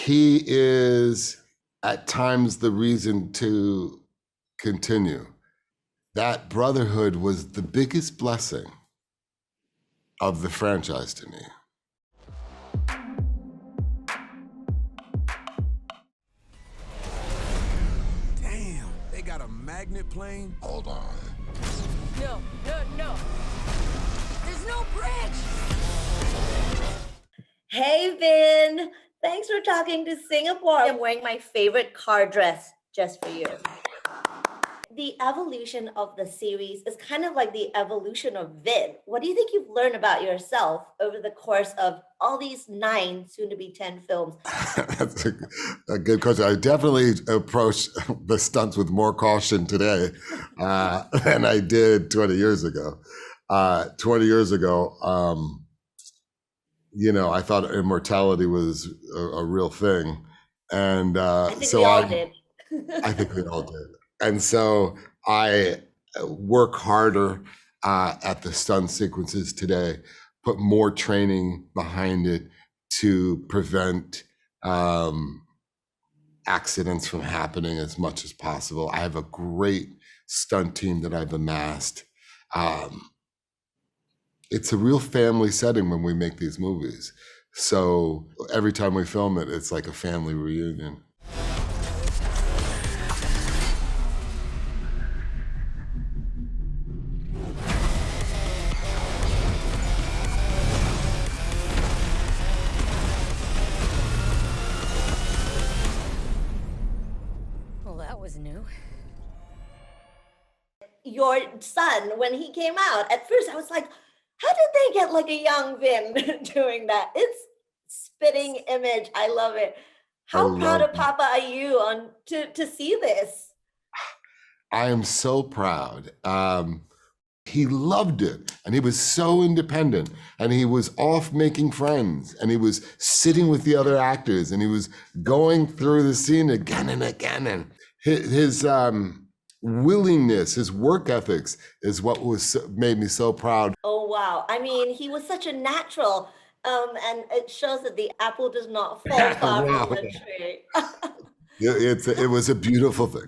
He is at times the reason to continue. That brotherhood was the biggest blessing of the franchise to me. Damn, they got a magnet plane? Hold on. No. There's no bridge. Hey, Vin. Thanks for talking to Singapore. I'm wearing my favorite car dress just for you. The evolution of the series is kind of like the evolution of Vin. What do you think you've learned about yourself over the course of all these 9, soon to be 10 films? That's a good question. I definitely approach the stunts with more caution today than I did 20 years ago. 20 years ago, I thought immortality was a real thing. And I think we all did. I think we all did. And so I work harder at the stunt sequences today, put more training behind it to prevent accidents from happening as much as possible. I have a great stunt team that I've amassed. It's a real family setting when we make these movies. So every time we film it, it's like a family reunion. Well, that was new. Your son, when he came out, at first I was like, how did they get like a young Vin doing that? It's spitting image. I love it. How proud of Papa are you to see this? I am so proud. He loved it, and he was so independent, and he was off making friends, and he was sitting with the other actors, and he was going through the scene again and again. And his willingness, his work ethics is what made me so proud. Oh, wow. I mean, he was such a natural, and it shows that the apple does not fall far from the tree. It was a beautiful thing.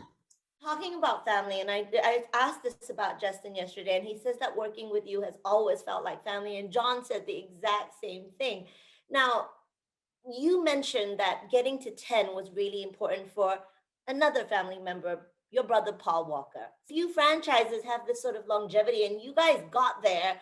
Talking about family, and I asked this about Justin yesterday, and he says that working with you has always felt like family, and John said the exact same thing. Now, you mentioned that getting to 10 was really important for another family member, your brother Paul Walker. Few franchises have this sort of longevity, and you guys got there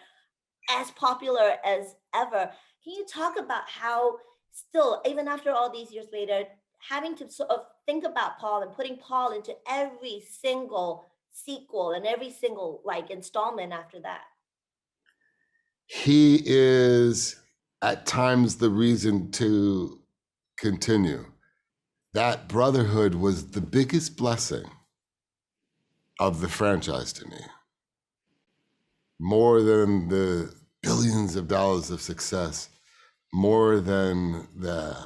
as popular as ever. Can you talk about how still, even after all these years later, having to sort of think about Paul and putting Paul into every single sequel and every single installment after that? He is at times the reason to continue. That brotherhood was the biggest blessing of the franchise to me. More than the billions of dollars of success, more than the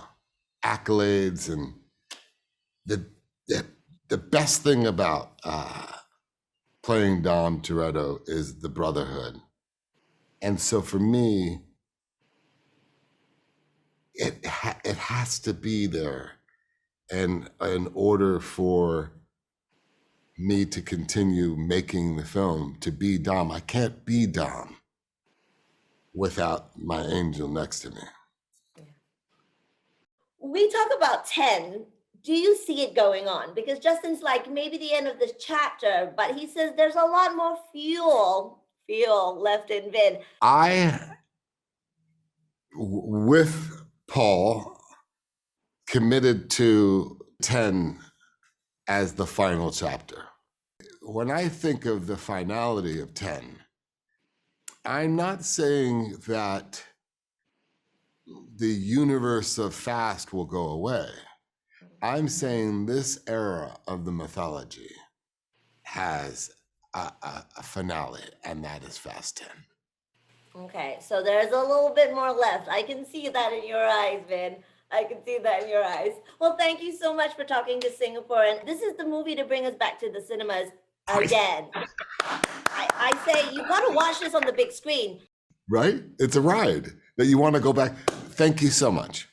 accolades, and the best thing about playing Dom Toretto is the brotherhood. And so for me, it has to be there, and in order for me to continue making the film, to be Dom. I can't be Dom without my angel next to me. We talk about 10. Do you see it going on? Because Justin's like, maybe the end of this chapter, but he says there's a lot more fuel left in Vin. With Paul, committed to 10 as the final chapter. When I think of the finality of 10, I'm not saying that the universe of Fast will go away. I'm saying this era of the mythology has a finale, and that is Fast 10. Okay, so there's a little bit more left. I can see that in your eyes, Vin. I can see that in your eyes. Well, thank you so much for talking to Singapore. And this is the movie to bring us back to the cinemas again. I say you got to watch this on the big screen. Right? It's a ride that you want to go back. Thank you so much.